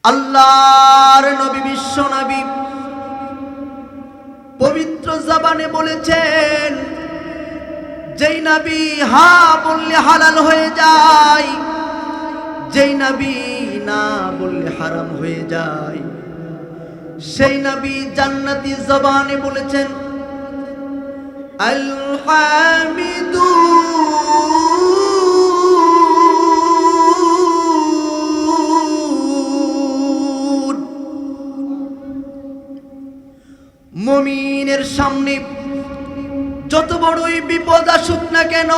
আল্লাহর নবী বিশ্ব নবী পবিত্র জবানে বলেছেন, যেই নবী হা বললে হালাল হয়ে যায়, যেই নবী না বললে হারাম হয়ে যায়, সেই নবী জান্নাতি জবানে বলেছেন আল হামিদু মুমিনের সামনে যত বড়ই বিপদ আসুক না কেন,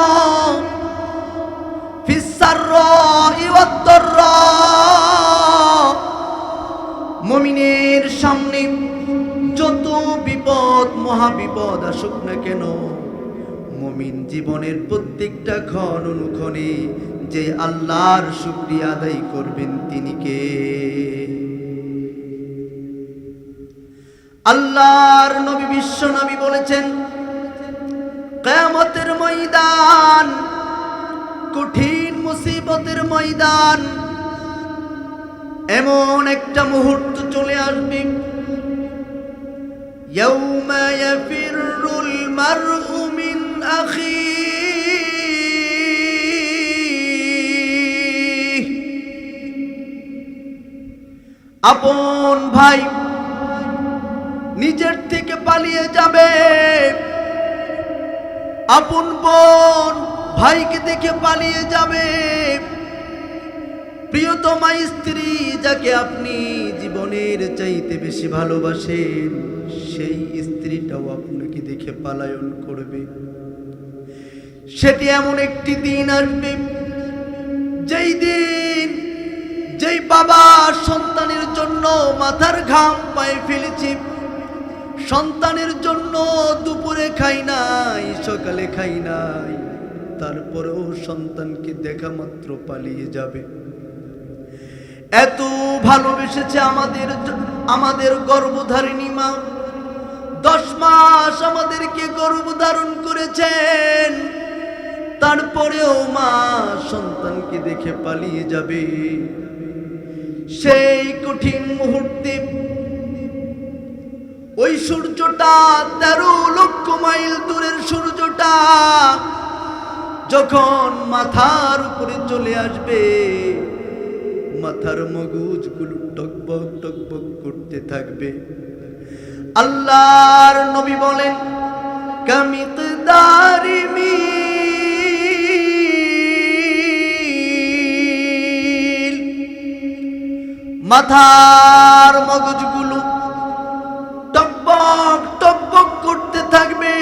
মুমিনের সামনে যত বিপদ মহাবিপদ আসুক না কেন, মুমিন জীবনের প্রত্যেকটা ক্ষণ অনুক্ষণে যে আল্লাহর শুকরিয়া আদায় করবেন তিনি কে? আল্লাহর নবী বিশ্ব নবী বলেছেন, কিয়ামতের ময়দান কঠিন মুসিবতের ময়দান, এমন একটা মুহূর্ত চলে আসবে, ইয়াউমা ইয়াফিরুল মারউ মিন আখিহি, আপন ভাই নিজের থেকে পালিয়ে যাবে, আপন বোন ভাইকে দেখে পালিয়ে যাবে, প্রিয়তমা স্ত্রী যাকে আপনি জীবনের চাইতে বেশি ভালোবাসেন, সেই স্ত্রীটাও আপনাকে দেখে পলায়ন করবে। সেটি এমন একটি দিন আসবে, যেই দিন যেই বাবা সন্তানের জন্য মাথার ঘাম পায়ে ফেলেছে, সন্তানের জন্য দুপুরে খাই নাই, সকালে খাই নাই, তারপরেও সন্তানকে দেখা মাত্র পালিয়ে যাবে। এত ভালোবেসেছে আমাদের গর্ভধারিণী মা, 10 মাস আমাদেরকে গর্ভধারণ করেছেন, তারপরেও মা সন্তানকে দেখে পালিয়ে যাবে। সেই কঠিন মুহূর্তে ওই সূর্যটা 13 লক্ষ মাইল দূরের সূর্যটা যখন মাথার উপরে চলে আসবে, মাথার মগজগুলো টকবক টকবক করতে থাকবে। আল্লাহর নবী বলেন, কামিকদারি মিল, মাথার মগজগুলো টকবক টকবক করতে থাকবে,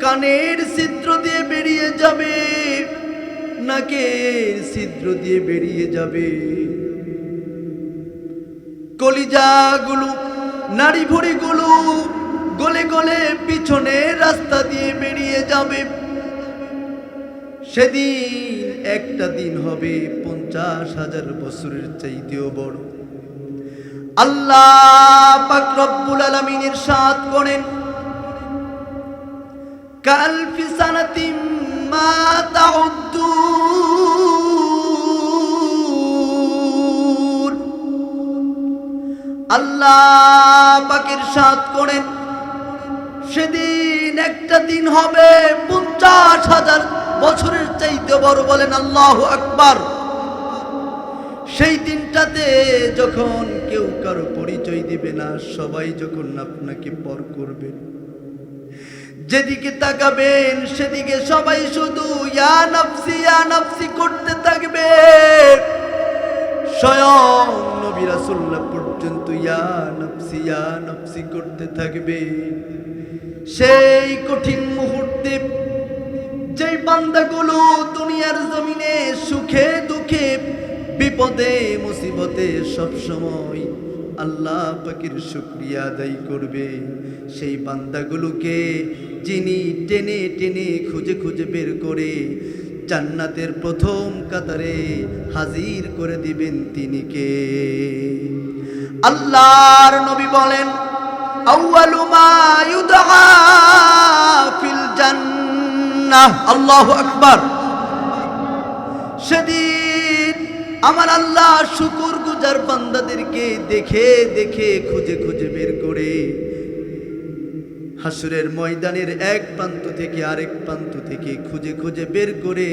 কানের ছিদ্র দিয়ে বেরিয়ে যাবে, নাকের ছিদ্র দিয়ে বেরিয়ে যাবে, কলিজাগুলো নাড়ি ভুঁড়িগুলো গলে গলে পিছনের রাস্তা দিয়ে বেরিয়ে যাবে। সেদিন একটা দিন হবে 50,000 বছরের চাইতেও বড়। আল্লাহ পাক রব্বুল আলামিন ইরশাদ করেন, কালফি সানাতিম মা তাউদ্দুন, আল্লাহ পাক ইরশাদ করেন, সেদিন একটা দিন হবে 50,000 বছরের চাইতে বড়। বলেন আল্লাহু আকবার। সেই দিনটাতে যখন কেউ কারো পরিচয় দিবে না, সবাই যখন আপনাকে পর করবে, যেদিকে তাকাবেন সেদিকে সবাই শুধু ইয়া নাফসি করতে থাকবে, স্বয়ং নবী রাসূলুল্লাহ পর্যন্ত ইয়া নাফসি করতে থাকবে। সেই কঠিন মুহূর্তে যেই বান্দাগুলো দুনিয়ার জমিনে সুখে দুঃখে বিপদে মুসিবতে সব সময় আল্লাহ পাকের শুকরিয়া আদায় করবে, সেই বান্দাগুলোকে যিনি টেনে টেনে খুঁজে খুঁজে বের করে জান্নাতের প্রথম কাতারে হাজির করে দিবেন তিনি কে? আল্লাহর নবী বলেন, আউয়ালু মা ইউদআ ফিল জান্নাহ, আল্লাহু আকবার। সেদিন আমার আল্লাহ শুকর গুজার বান্দাদেরকে দেখে দেখে খুঁজে খুঁজে বের করে হাসরের ময়দানের এক প্রান্ত থেকে আরেক প্রান্ত থেকে খুঁজে খুঁজে বের করে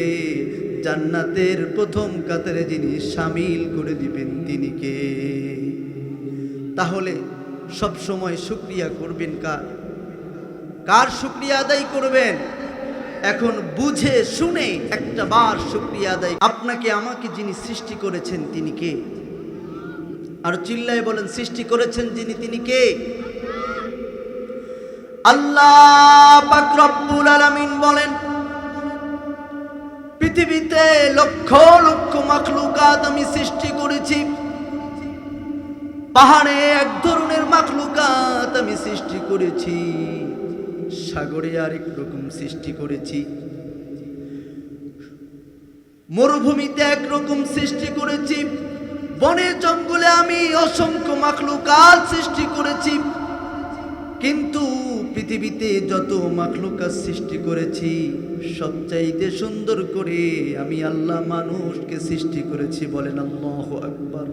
জান্নাতের প্রথম কাতারে যিনি শামিল করে দিবেন তিনি কে? তাহলে সব সময় শুকরিয়া করবেন কার? কার শুকরিয়া আদায় করবেন? এখন বুঝে শুনে একটা বার শুকরিয়া আদায়। আপনাকে আমাকে যিনি সৃষ্টি করেছেন তিনি কে? আর চিল্লায় বলেন, সৃষ্টি করেছেন যিনি তিনি কে? আল্লাহ পাক রব্বুল আলামিন বলেন, পৃথিবীতে লক্ষ লক্ষ মাখলুকাত আমি সৃষ্টি করেছি। পাহাড়ে এক ধরনের মাখলুকাত আমি সৃষ্টি করেছি, সাগরে আরেক রকম সৃষ্টি করেছি, মরুভূমিতে একরকম সৃষ্টি করেছি, বনে জঙ্গলে আমি অসংখ্য মাখলুকাত সৃষ্টি করেছি। কিন্তু পৃথিবীতে যত মাখলুকাত সৃষ্টি করেছি সবচাইতে সুন্দর করে আমি আল্লাহ মানুষকে সৃষ্টি করেছি। বলেন আল্লাহু আকবার।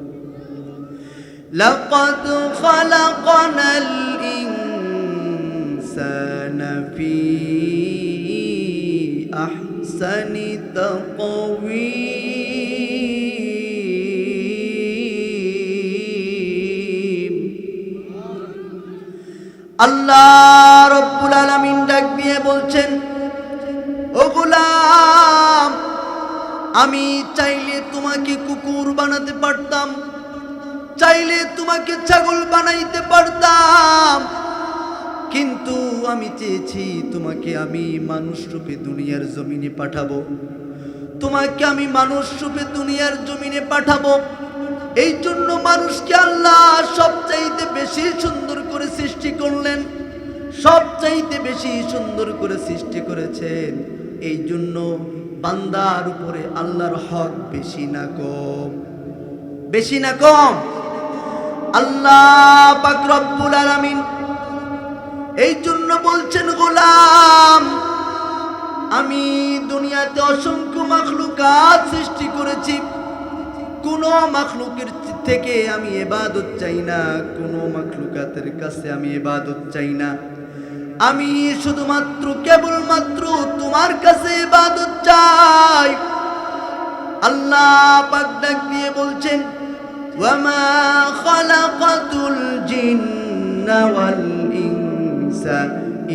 লাকাদ খালাকনাল ইনসানা ফি আহসানি তাকওয়ীম। আল্লাহ রব্বুল আলামিন ডাক দিয়ে বলছেন, ও গোলাম, আমি চাইলে তোমাকে কুকুর বানাতে পারতাম, চাইলে তোমাকে ছাগল বানাইতে পারতাম, কিন্তু আমি চেয়েছি তোমাকে আমি মানুষ রূপে দুনিয়ার জমিনে পাঠাবো। তোমাকে আমি মানুষ রূপে দুনিয়ার জমিনে পাঠাবো। এই জন্য মানুষকে আল্লাহ সবচাইতে বেশি সুন্দর করে সৃষ্টি করলেন, সবচাইতে বেশি সুন্দর করে সৃষ্টি করেছেন। এই জন্য বান্দার উপরে আল্লাহর হক বেশি না কম? বেশি না কম? আল্লাহ পাক রব্বুল আলামিন এই জন্য বলছেন, গোলাম, আমি দুনিয়াতে অসংখ্য মাখলুকাত সৃষ্টি করেছি, কোনো মাখলুকের থেকে আমি ইবাদত চাই না, কোনো মাখলুকাতের কাছে আমি ইবাদত চাই না। আমি শুধুমাত্র কেবলমাত্র তোমার কাছে ইবাদত চাই। আল্লাহ পাক ডাক দিয়ে বলছেন, ওয়ামা খালাকাতুল জিন্না ওয়াল ইনসা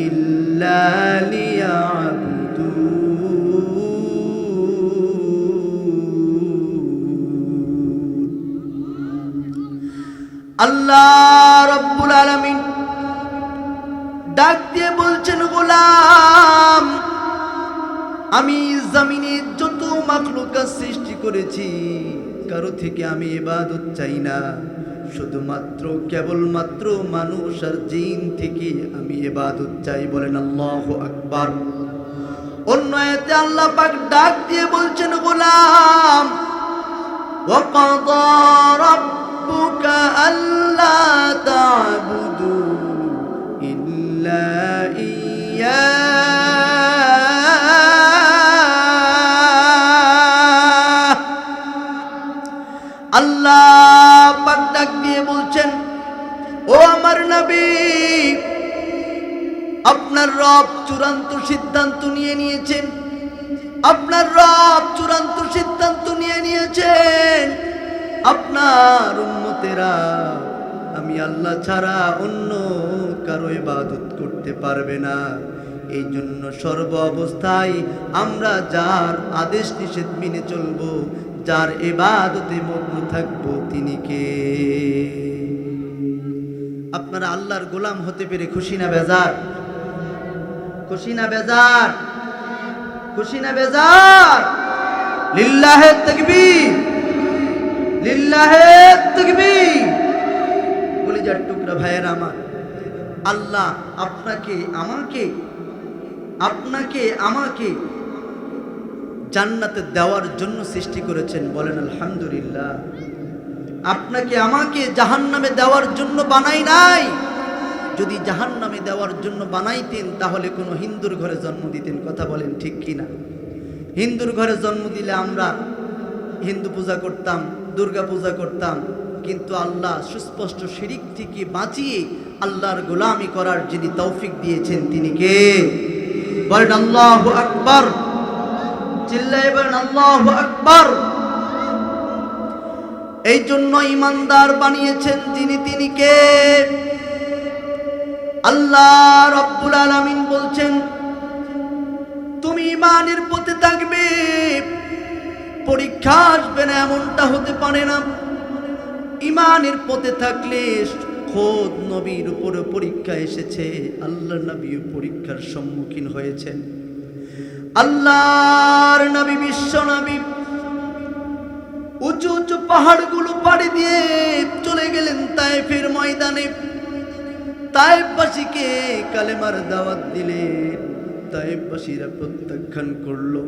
ইল্লা লিয়াবুদুন। আল্লাহ রব্বুল আলামিন ডাক দিয়ে বলছেন, গোলাম, আমি জমিনে যত মাখলুকাত সৃষ্টি করেছি কারো থেকে আমি ইবাদত চাই না, শুধুমাত্র কেবলমাত্র মানুষ আর জিন থেকে আমি ইবাদত চাই। বলেন আল্লাহু আকবার। অন্য আয়াতে আল্লাহ পাক ডাক দিয়ে বলছেন, গোলাম, ওয়াকাদা রাব্বুকা আল্লা তা'বুদু ইল্লা ইয়্যাহ। আল্লাহ পাক ডাক দিয়ে বলছেন, ও আমার নবী, আপনার রব চূড়ান্ত সিদ্ধান্ত নিয়ে নিয়েছেন, আপনার রব চূড়ান্ত সিদ্ধান্ত নিয়ে নিয়েছেন, আপনার উম্মতেরা আমি আল্লাহ ছাড়া অন্য কারো ইবাদত করতে পারবে না। এই জন্য সর্ব অবস্থায় আমরা যার আদেশ নিষেধ মেনে চলবো, যার ইবাদতে মগ্ন থাকবো, তিনি কে? আপনারা আল্লাহর গোলাম হতে পেরে খুশি না বেজার? খুশি না বেজার? খুশি না বেজার? লিল্লাহে তাকবীর, লিল্লাহে তাকবীর। কলিজার টুকরা ভাইয়েরা আমার, আল্লাহ আপনাকে আমাকে জান্নাতে দেওয়ার জন্য সৃষ্টি করেছেন। বলেন আলহামদুলিল্লাহ। আপনাকে আমাকে জাহান্নামে দেওয়ার জন্য বানাই নাই। যদি জাহান্নামে দেওয়ার জন্য বানাইতেন তাহলে কোনো হিন্দুর ঘরে জন্ম দিতেন। কথা বলেন ঠিক কিনা? হিন্দুর ঘরে জন্ম দিলে আমরা হিন্দু পূজা করতাম, দুর্গা পূজা করতাম, কিন্তু আল্লাহ সুস্পষ্ট শিরিক থেকে বাঁচিয়ে আল্লাহর গোলামি করার যিনি তৌফিক দিয়েছেন তিনি কে? বলেন আল্লাহু আকবার। চিল্লায়ে বলেন আল্লাহু আকবার। এই জন্য ইমানদার বানিয়েছেন যিনি তিনি কে? আল্লাহ রাব্বুল আলামিন বলছেন, তুমি ইমানের পথে থাকবে, পরীক্ষা আসবে না এমনটা হতে পারে না। ইমানের পথে থাকলে খোদ নবীর উপরে পরীক্ষা এসেছে, আল্লাহ নবীও পরীক্ষার সম্মুখীন হয়েছেন। আল্লাহর নবী বিশ্ব নবী উঁচু উঁচু পাহাড়গুলো পাড়ি দিয়ে চলে গেলেন তায়েফের ময়দানে। তায়েফবাসীকে কালেমার দাওয়াত দিলেন, তায়েফবাসীরা প্রত্যাখ্যান করলো।